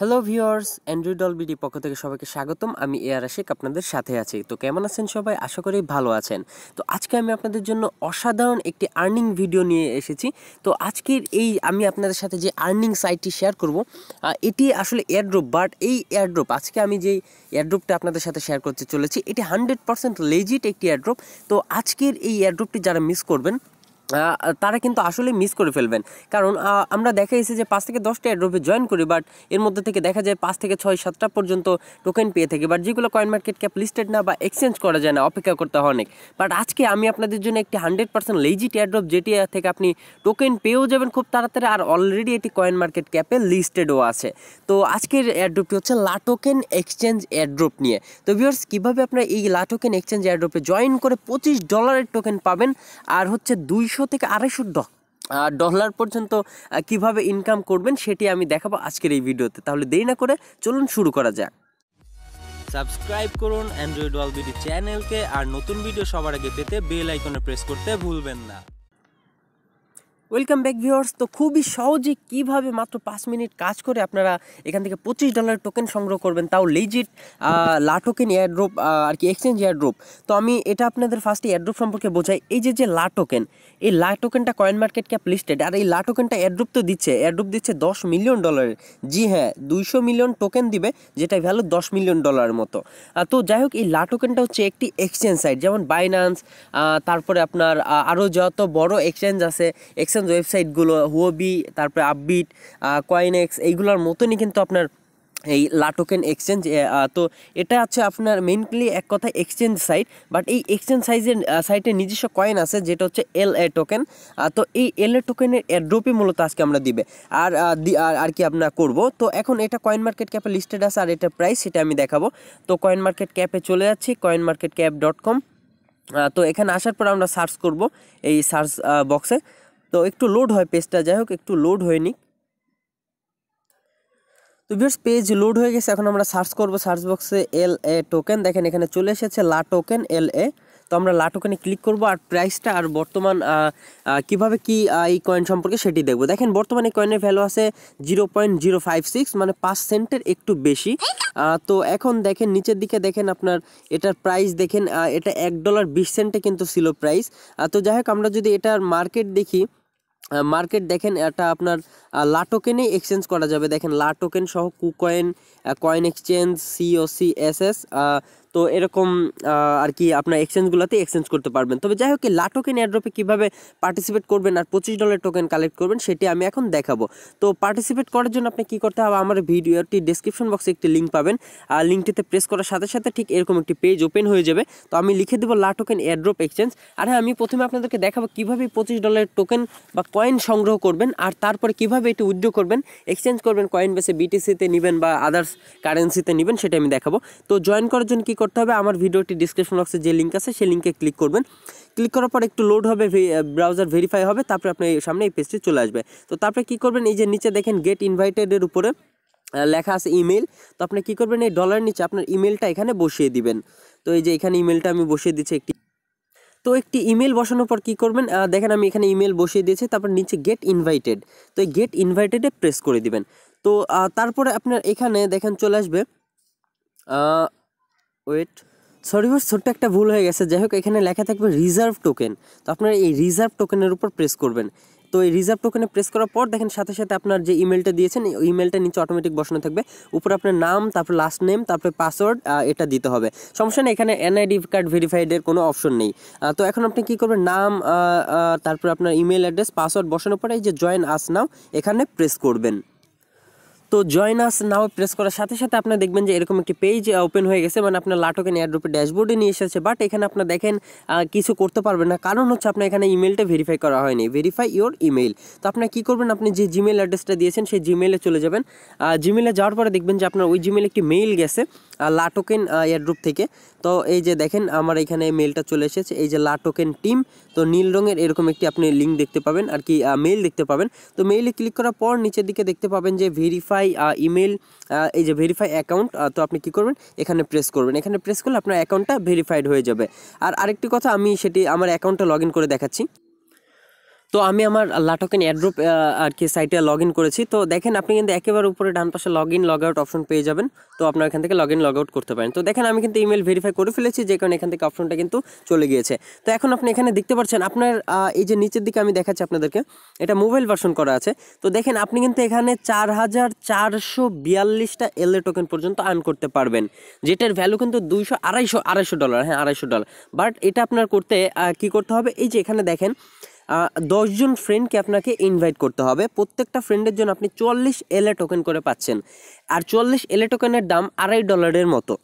Hello viewers, Android অলবিডি পক্ষ থেকে সবাইকে স্বাগতম। আমি এআর আশিক আপনাদের সাথে আছি। তো কেমন আছেন সবাই? আশা করি ভালো আছেন। তো আজকে আমি আপনাদের জন্য অসাধারণ একটি আর্নিং ভিডিও নিয়ে এসেছি। তো আজকের আমি আপনাদের সাথে যে আর্নিং সাইটটি শেয়ার করব, এটি আসলে এয়ারড্রপ, বাট এই এয়ারড্রপ আজকে আমি যেই এয়ারড্রপটা আপনাদের সাথে শেয়ার করতে চলেছি এটি 100% লেজিট একটি এয়ারড্রপ। তো আজকের এই এয়ারড্রপটি যারা মিস করবেন তারা কিন্তু আসলে মিস করে ফেলবেন। কারণ আমরা দেখা গেছে যে 5 থেকে 10টা এয়ারড্রপে জয়েন করি, বাট এর মধ্যে থেকে দেখা যায় 5 থেকে 6-7টা পর্যন্ত টোকেন পেয়ে থাকি, বাট যেগুলো কয়েন মার্কেট ক্যাপ লিস্টেড না বা এক্সচেঞ্জ করা যায় না, অপেক্ষা করতে হয় অনেক। বাট আজকে আমি আপনাদের জন্য একটি 100% লেজিট এয়ারড্রপ, যেটি থেকে আপনি টোকেন পেয়েও যাবেন খুব তাড়াতাড়ি, আর অলরেডি এটি কয়েন মার্কেট ক্যাপে লিস্টেডও আছে। তো আজকের এয়ারড্রপটি হচ্ছে লাটোকেন এক্সচেঞ্জ এয়ারড্রপ নিয়ে। তো ভিউয়ার্স, কীভাবে আপনারা এই লাটোকেন এক্সচেঞ্জ এয়ারড্রপে জয়েন করে $25 টোকেন পাবেন, আর হচ্ছে 200 থেকে $250 পর্যন্ত কিভাবে ইনকাম করবেন সেটি আমি দেখাবো আজকের এই ভিডিওতে। তাহলে দেরি না করে চলুন শুরু করা যাক। সাবস্ক্রাইব করুন অ্যান্ড্রয়েড অলবিডি চ্যানেলকে, আর নতুন ভিডিও সবার আগে পেতে বেল আইকনে প্রেস করতে ভুলবেন না। Welcome back viewers. তো খুবই সহজে কিভাবে মাত্র 5 মিনিট কাজ করে আপনারা এখান থেকে $25 টোকেন সংগ্রহ করবেন, তাও লেজিট লাটোকেন এয়ারড্রপ আর কি এক্সচেঞ্জ এয়ারড্রপ। তো আমি এটা আপনাদের ফার্স্টে এয়ারড্রপ সম্পর্কে বোঝাই। এই যে লাটোকেন, এই লাটোকেনটা কয়েন মার্কেট ক্যাপ লিস্টেড, আর এই লাটোকেনটা এয়ারড্রপ এয়ারড্রপ দিচ্ছে $10 মিলিয়ন। জি হ্যাঁ, 200 মিলিয়ন টোকেন দিবে, যেটা ভ্যালু $10 মিলিয়ন মতো। তো যাই হোক, এই লাটোকেনটা হচ্ছে একটি এক্সচেঞ্জ সাইট, যেমন বাইন্যান্স, তারপরে আপনার আরও যত বড় এক্সচেঞ্জ আছে, এক্সচেঞ্জ ওয়েবসাইটগুলো হুওবি, তারপরে আপবিট, কয়েনএক্স, এইগুলোর মতনই কিন্তু আপনার এই লাটোকেন এক্সচেঞ্জ। তো এটা হচ্ছে আপনার মেইনলি এক কথা এক্সচেঞ্জ সাইট, বাট এই এক্সচেঞ্জ সাইটের নিজস্ব কয়েন আছে, যেটা হচ্ছে LA টোকেন। তো এই LA টোকেনের এয়ারড্রপই মূলত আজকে আমরা দিবে আর কি আমরা করব। তো এখন এটা কয়েন মার্কেট ক্যাপে লিস্টেড আছে, আর এটার প্রাইস সেটা আমি দেখাবো। তো কয়েন মার্কেট ক্যাপে চলে যাচ্ছি, coinmarketcap.com। তো এখানে আসার পর আমরা সার্চ করব এই সার্চ বক্সে। তো একটু লোড হয় পেজটা, যাই হোক একটু লোড হয়ে নিক। তো ভিউয়ার্স, পেজ লোড হয়ে গেছে। এখন আমরা সার্চ করব সার্চ বক্সে LA টোকেন। দেখেন এখানে চলে এসেছে লাটোকেন LA। তো আমরা লাটোকেনে ক্লিক করব, আর প্রাইসটা আর বর্তমান কিভাবে কি এই কয়েন সম্পর্কে সেটি দেখব। দেখেন বর্তমানে কয়েনের ভ্যালু আছে 0.056, মানে 5 সেন্টের একটু বেশি। তো এখন দেখেন নিচের দিকে, দেখেন আপনার এটার প্রাইস দেখেন, এটা $1.20 কিন্তু ছিল প্রাইস। তো যাই হোক, আমরা যদি এটার মার্কেট দেখি, মার্কেট দেখেন এটা আপনার লাটোকেনে এক্সচেঞ্জ করা যাবে। দেখেন লাটোকেন সহ কুকয়েন, কয়েন এক্সচেঞ্জ, COCSS, তো এরকম আর কি আপনার এক্সচেঞ্জগুলোতে এক্সচেঞ্জ করতে পারবেন। তবে যাই হোক, এই লাটোকেন এয়ারড্রপে কীভাবে পার্টিসিপেট করবেন আর $25 টোকেন কালেক্ট করবেন সেটি আমি এখন দেখাবো। তো পার্টিসিপেট করার জন্য আপনি কী করতে হবে, আমার ভিডিওটি ডেসক্রিপশন বক্সে একটি লিঙ্ক পাবেন, আর লিঙ্কটিতে প্রেস করার সাথে সাথে ঠিক এরকম একটি পেজ ওপেন হয়ে যাবে। তো আমি লিখে দেবো লাটোকেন এয়ারড্রপ এক্সচেঞ্জ। আর হ্যাঁ, আমি প্রথমে আপনাদেরকে দেখাবো কীভাবে $25 টোকেন বা কয়েন সংগ্রহ করবেন, আর তারপরে কীভাবে এটি উইথড্র করবেন, এক্সচেঞ্জ করবেন, কয়েন বেসে BTC-তে নেবেন বা আদার্স কারেন্সিতে নেবেন, সেটা আমি দেখাবো। তো জয়েন করার জন্য কী করতে হবে, আমার ভিডিওটি ডিসক্রিপশন বক্সে যে লিঙ্ক আছে সেই লিঙ্কে ক্লিক করবেন। ক্লিক করার পর একটু লোড হবে, ব্রাউজার ভেরিফাই হবে, তারপরে আপনার সামনে এই পেজটি চলে আসবে। তো তারপরে কী করবেন, এই যে নিচে দেখেন গেট ইনভাইটেডের উপরে লেখা আছে ইমেল। তো আপনি কী করবেন, এই ডলার নিচে আপনার ইমেলটা এখানে বসিয়ে দিবেন। তো এই যে এখানে ইমেলটা আমি বসিয়ে দিচ্ছি একটি। তো একটি ইমেল বসানোর পর কী করবেন, দেখেন আমি এখানে ইমেল বসিয়ে দিয়েছি, তারপর নিচে গেট ইনভাইটেড। তো এই গেট ইনভাইটেডে প্রেস করে দিবেন। তো তারপরে আপনার এখানে দেখেন চলে আসবে, ওয়েট, সরি ভাই, ছোট্ট একটা ভুল হয়ে গেছে। যাই হোক, এখানে লেখা থাকবে রিজার্ভ টোকেন। তো আপনারা এই রিজার্ভ টোকেনের উপর প্রেস করবেন। তো এই রিজার্ভ টোকেনে প্রেস করার পর দেখেন সাথে সাথে আপনার যে ইমেলটা দিয়েছেন, ওই ইমেলটা নিচে অটোমেটিক বসানো থাকবে। উপরে আপনার নাম, তারপর লাস্ট নেম, তারপরে পাসওয়ার্ড, এটা দিতে হবে। সমস্যা নেই, এখানে NID কার্ড ভেরিফাইডের কোনো অপশন নেই। তো এখন আপনি কী করবেন, নাম, তারপর আপনার ইমেল অ্যাড্রেস, পাসওয়ার্ড বসানোর পরে এই যে জয়েন আস নাও এখানে প্রেস করবেন। তো জয়েন আস নাও প্রেস করার সাথে সাথে আপনি দেখবেন যে এরকম একটি পেজ ওপেন হয়ে গেছে, মানে আপনার লাটোকেন এয়ারড্রপের ড্যাশবোর্ডে নিয়ে এসেছে। বাট এখানে আপনার দেখেন কিছু করতে পারবেন না, কারণ হচ্ছে আপনার এখানে ইমেলটা ভেরিফাই করা হয়নি, ভেরিফাই ইওর ইমেল। তো আপনার কী করবেন, আপনি যে জিমেল অ্যাড্রেসটা দিয়েছেন সেই জিমেলে চলে যাবেন। জিমেলে যাওয়ার পরে দেখবেন যে আপনার ওই জিমেলে একটি মেইল গেছে লাটোকেন এয়ারড্রপ থেকে। তো এই যে দেখেন আমার এখানে মেলটা চলে এসেছে, এই যে লাটোকেন টিম। তো নীল রঙের এরকম একটি আপনি লিঙ্ক দেখতে পাবেন, আর কি মেইল দেখতে পাবেন। তো মেইলে ক্লিক করার পর নিচের দিকে দেখতে পাবেন যে ভেরিফাই ইমেল, এই যে ভেরিফাই অ্যাকাউন্ট। তো আপনি কী করবেন, এখানে প্রেস করবেন। এখানে প্রেস করলে আপনার অ্যাকাউন্টটা ভেরিফাইড হয়ে যাবে। আর আরেকটি কথা, আমি সেটি আমার অ্যাকাউন্টটা লগ ইন করে দেখাচ্ছি। তো আমি আমার লাটোকেন এয়ারড্রপ আর কি সাইটে লগ ইন করেছি। তো দেখেন আপনি কিন্তু একেবারে উপরে ডান পাশে log in log out option পেয়ে যাবেন। তো আপনার এখান থেকে লগ ইন লগ আউট করতে পারেন। তো দেখেন আমি কিন্তু ইমেল ভেরিফাই করে ফেলেছি, যে কারণে এখান থেকে অপশনটা কিন্তু চলে গিয়েছে। তো এখন আপনি এখানে দেখতে পাচ্ছেন আপনার এই যে নিচের দিকে আমি দেখাচ্ছি আপনাদেরকে, এটা মোবাইল ভার্সন করা আছে। তো দেখেন আপনি কিন্তু এখানে 4442টা এলএ টোকেন পর্যন্ত আর্ন করতে পারবেন, যেটার ভ্যালু কিন্তু $200 হ্যাঁ $250। বাট এটা আপনার করতে কি করতে হবে, এই যে এখানে দেখেন 10 জন ফ্রেন্ডকে আপনাকে ইনভাইট করতে হবে। প্রত্যেকটা ফ্রেন্ডের জন্য আপনি 44 এলএ টোকেন করে পাচ্ছেন, আর 44 এলএ টোকেনের দাম $2.5 মতো।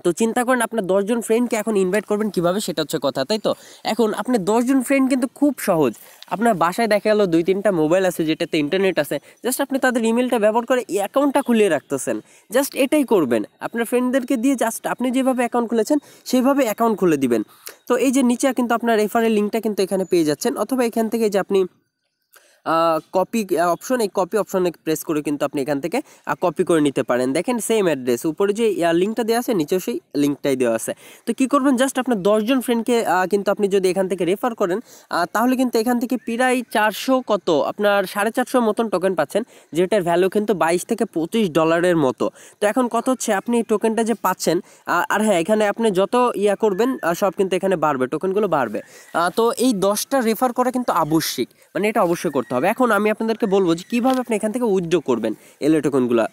তো চিন্তা করেন আপনার 10 জন ফ্রেন্ডকে এখন ইনভাইট করবেন কিভাবে, সেটা হচ্ছে কথা, তাই তো? এখন আপনি 10 জন ফ্রেন্ড কিন্তু খুব সহজ। আপনার বাসায় দেখা গেলো 2-3টা মোবাইল আছে যেটাতে ইন্টারনেট আছে, জাস্ট আপনি তাদের ইমেলটা ব্যবহার করে এই অ্যাকাউন্টটা খুলিয়ে রাখতেছেন। জাস্ট এটাই করবেন, আপনার ফ্রেন্ডদেরকে দিয়ে জাস্ট আপনি যেভাবে অ্যাকাউন্ট খুলেছেন সেইভাবে অ্যাকাউন্ট খুলে দিবেন। তো এই যে নিচে কিন্তু আপনার রেফারেল লিঙ্কটা কিন্তু এখানে পেয়ে যাচ্ছেন, অথবা এখান থেকে যে আপনি কপি অপশন, এই কপি অপশনে প্রেস করে কিন্তু আপনি এখান থেকে কপি করে নিতে পারেন। দেখেন সেম অ্যাড্রেস, উপরে যে লিঙ্কটা দেওয়া আছে নিচেও সেই লিঙ্কটাই দেওয়া আছে। তো কি করবেন, জাস্ট আপনার 10 জন ফ্রেন্ডকে কিন্তু আপনি যদি এখান থেকে রেফার করেন, তাহলে কিন্তু এখান থেকে প্রায় 400 কত আপনার 450 মতন টোকেন পাচ্ছেন, যেটার ভ্যালু কিন্তু $22 থেকে $25 মতো। তো এখন কত হচ্ছে, আপনি এই টোকেনটা যে পাচ্ছেন, আর হ্যাঁ এখানে আপনি যত করবেন সব কিন্তু এখানে বাড়বে, টোকেনগুলো বাড়বে। তো এই 10টা রেফার করা কিন্তু আবশ্যিক, মানে এটা অবশ্যই করতে হবে। এখন আমি আপনাদেরকে বলবো যে কীভাবে আপনি এখান থেকে উইথড্র করবেন এলএ টোকেনগুলো।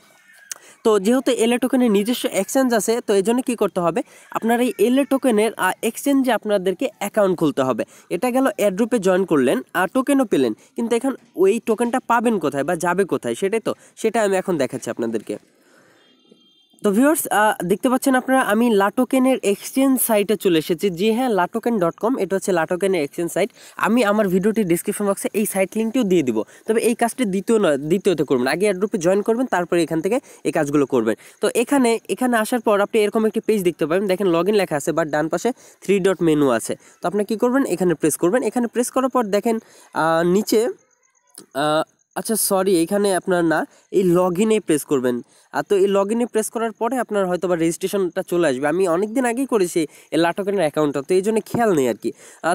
তো যেহেতু এলএ টোকেনের নিজস্ব এক্সচেঞ্জ আছে, তো এই জন্য কী করতে হবে, আপনার এই এলএ টোকেনের এক্সচেঞ্জে আপনাদেরকে অ্যাকাউন্ট খুলতে হবে। এটা গেল এয়ারড্রপে জয়েন করলেন আর টোকেনও পেলেন, কিন্তু এখন ওই টোকেনটা পাবেন কোথায় বা যাবে কোথায়, সেটা আমি এখন দেখাচ্ছি আপনাদেরকে। তো ভিউয়ার্স দেখতে পাচ্ছেন আপনারা, আমি লাটোকেনের এক্সচেঞ্জ সাইটে চলে এসেছি। জি হ্যাঁ, latoken.com, এটা হচ্ছে লাটোকেনের এক্সচেঞ্জ সাইট। আমি আমার ভিডিওটির ডিসক্রিপশন বক্সে এই সাইট লিঙ্কটিও দিয়ে দিব। তবে এই কাজটি দ্বিতীয়তে করবেন, আগে এয়ারড্রপে জয়েন করবেন, তারপরে এখান থেকে এই কাজগুলো করবেন। তো এখানে আসার পর আপনি এরকম একটি পেজ দেখতে পাবেন, দেখেন লগ ইন লেখা আছে, বাট ডান পাশে 3 ডট মেনু আছে। তো আপনি কী করবেন, এখানে প্রেস করবেন। এখানে প্রেস করার পর দেখেন নিচে আচ্ছা সরি, এখানে আপনার না, এই লগ ইনে প্রেস করবেন। তো এই লগ ইনে প্রেস করার পরে আপনার হয়তো বা রেজিস্ট্রেশনটা চলে আসবে। আমি অনেক দিন আগেই করেছি এই লাটোকেনের অ্যাকাউন্টটা, তো এই জন্য খেয়াল নেই আর কি।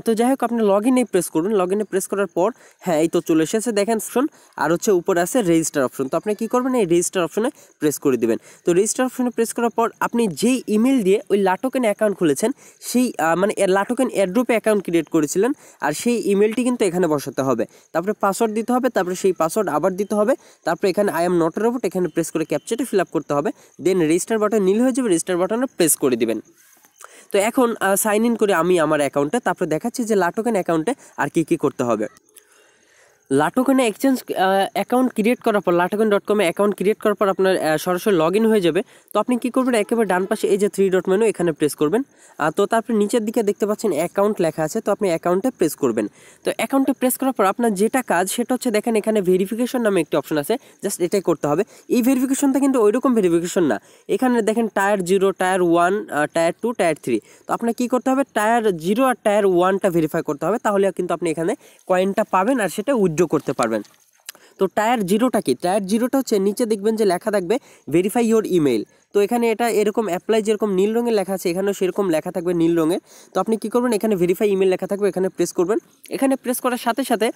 তো যাই হোক, আপনি লগ ইনে প্রেস করবেন। লগ ইনে প্রেস করার পর হ্যাঁ এই তো চলে এসেছে, দেখেন অপশন, আর হচ্ছে উপরে আছে রেজিস্টার অপশন। তো আপনি কী করবেন, এই রেজিস্টার অপশনে প্রেস করে দেবেন। তো রেজিস্টার অপশনে প্রেস করার পর আপনি যেই ইমেল দিয়ে ওই লাটোকেন অ্যাকাউন্ট খুলেছেন, সেই মানে লাটোকেন এয়ারড্রপে অ্যাকাউন্ট ক্রিয়েট করেছিলেন, আর সেই ইমেলটি কিন্তু এখানে বসাতে হবে। তারপরে পাসওয়ার্ড দিতে হবে, তারপরে সেই পাসওয়ার্ড আবার দিতে হবে। তারপরে এখানে I am not a robot, এখানে প্রেস করে ক্যাপচাটা ফিল আপ করতে হবে। দেন রেজিস্টার বাটন নীল হয়ে যাবে, রেজিস্টার বাটনে প্রেস করে দিবেন। তো এখন সাইন ইন করে আমি আমার অ্যাকাউন্টে, তারপরে দেখাচ্ছি যে লাটোকেন অ্যাকাউন্টে আর কি করতে হবে। লাটোকেনে এক্সচেঞ্জ অ্যাকাউন্ট ক্রিয়েট করার পর, latoken.com অ্যাকাউন্ট ক্রিয়েট করার পর আপনার সরাসরি লগ ইন হয়ে যাবে। তো আপনি কী করবেন, একেবারে ডান পাশে এই যে 3 ডট মেনু, এখানে প্রেস করবেন। তো তারপরে নিচের দিকে দেখতে পাচ্ছেন অ্যাকাউন্ট লেখা আছে, তো আপনি অ্যাকাউন্টে প্রেস করবেন। তো অ্যাকাউন্টে প্রেস করার পর আপনার যেটা কাজ সেটা হচ্ছে, দেখেন এখানে ভেরিফিকেশন নামে একটি অপশন আছে, জাস্ট এটাই করতে হবে। এই ভেরিফিকেশনটা কিন্তু ওইরকম ভেরিফিকেশন না, এখানে দেখেন টায়ার 0, টায়ার 1, টায়ার 2, টায়ার 3। তো আপনার কী করতে হবে, টায়ার 0 আর টায়ার 1টা ভেরিফাই করতে হবে, তাহলে কিন্তু আপনি এখানে কয়েনটা পাবেন আর সেটা উইথড্র করতে পারবেন। তো টায়ার 0টা কি, টায়ার 0টা হচ্ছে নিচে দেখবেন যে লেখা থাকবে ভেরিফাই ইওর ইমেল। তো এখানে এটা এরকম অ্যাপ্লাই যেরকম নীল রঙের লেখা আছে, এখানেও সেরকম লেখা থাকবে নীল রঙের। তো আপনি কী করবেন, এখানে ভেরিফাই ইমেল লেখা থাকবে, এখানে প্রেস করবেন। এখানে প্রেস করার সাথে সাথে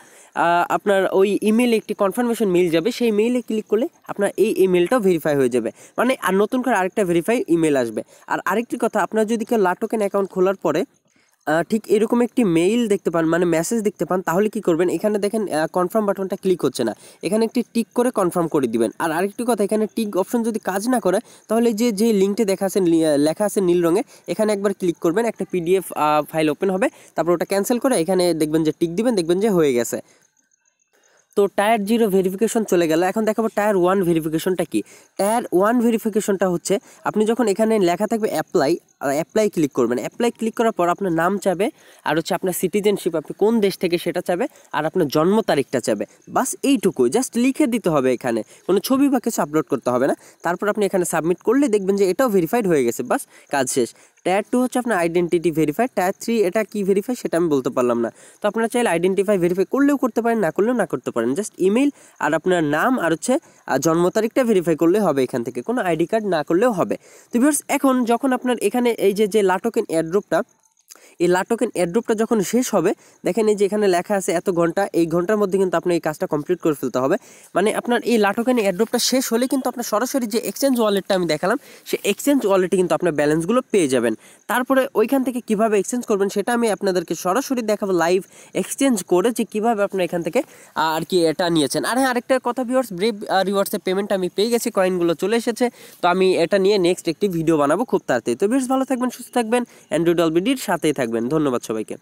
আপনার ওই ইমেলে একটি কনফার্মেশন মেইল যাবে, সেই মেইলে ক্লিক করলে আপনার এই ইমেলটাও ভেরিফাই হয়ে যাবে, মানে আর নতুন করে আরেকটা ভেরিফাই ইমেল আসবে। আর আরেকটি কথা, আপনার যদি কেউ লাটোকেন অ্যাকাউন্ট খোলার পরে ঠিক এরকম একটি মেইল দেখতে পান, মানে মেসেজ দেখতে পান, তাহলে কি করবেন, এখানে দেখেন কনফার্ম বাটনটা ক্লিক হচ্ছে না, এখানে একটি টিক করে কনফার্ম করে দিবেন। আর আরেকটি কথা, এখানে টিক অপশন যদি কাজ না করে, তাহলে যে লিঙ্কটি লেখা আছে নীল রঙে, এখানে একবার ক্লিক করবেন, একটা পিডিএফ ফাইল ওপেন হবে, তারপর ওটা ক্যান্সেল করে এখানে দেখবেন যে টিক দিবেন, দেখবেন যে হয়ে গেছে। তো টায়ার 0 ভেরিফিকেশন চলে গেল। এখন দেখাবো টায়ার 1 ভেরিফিকেশনটা কি। টায়ার 1 ভেরিফিকেশনটা হচ্ছে, আপনি যখন এখানে লেখা থাকবে অ্যাপ্লাই ক্লিক করবেন। অ্যাপ্লাই ক্লিক করার পর আপনার নাম চাবে, আর হচ্ছে আপনার সিটিজেনশিপ, আপনি কোন দেশ থেকে সেটা চাবে, আর আপনার জন্ম তারিখটা চাবে। বাস এইটুকুই, জাস্ট লিখে দিতে হবে, এখানে কোনো ছবি বা কিছু আপলোড করতে হবে না। তারপর আপনি এখানে সাবমিট করলে দেখবেন যে এটাও ভেরিফাইড হয়ে গেছে, বাস কাজ শেষ। টায়ার 2 হচ্ছে আপনার আইডেন্টিটি ভেরিফাই। টায়ার 3 এটা কি ভেরিফাই সেটা আমি বলতে পারলাম না। তো আপনারা চাইলে আইডেন্টিফাই ভেরিফাই করলেও করতে পারেন, না করলেও না করতে পারেন। জাস্ট ইমেল আর আপনার নাম আর হচ্ছে জন্ম তারিখটা ভেরিফাই করলে হবে, এখান থেকে কোনো আইডি কার্ড না করলেও হবে। তো ভিউয়ার্স, এখন যখন আপনার এখানে এই যে লাটোকেন এয়ারড্রপটা এই লা টোকেন এয়ারড্রপটা যখন শেষ হবে, দেখেন এই যে এখানে লেখা আছে এত ঘন্টা, এই ঘন্টার মধ্যে কিন্তু আপনার এই কাজটা কমপ্লিট করে ফেলতে হবে। মানে আপনার এই লা টোকেন এয়ারড্রপটা শেষ হলে কিন্তু আপনার সরাসরি যে এক্সচেঞ্জ ওয়ালেটটা আমি দেখালাম, সেই এক্সচেঞ্জ ওয়ালেটে কিন্তু আপনার ব্যালেন্সগুলো পেয়ে যাবেন। তারপরে ওইখান থেকে কিভাবে এক্সচেঞ্জ করবেন সেটা আমি আপনাদেরকে সরাসরি দেখাবো লাইভ এক্সচেঞ্জ করে, যে কীভাবে আপনার এখান থেকে আর কি এটা নিয়েছেন। আর হ্যাঁ, আরেকটা কথা ভিউয়ার্স, ব্রেভ রিওয়ার্ডসের পেমেন্ট আমি পেয়ে গেছি, কয়েনগুলো চলে এসেছে। তো আমি এটা নিয়ে নেক্সট একটি ভিডিও বানাবো খুব তাড়াতাড়ি। তো বেশ ভালো থাকবেন, সুস্থ থাকবেন, অ্যান্ড্রয়েড অলবিডির সাথেই থাকবেন। ধন্যবাদ সবাইকে।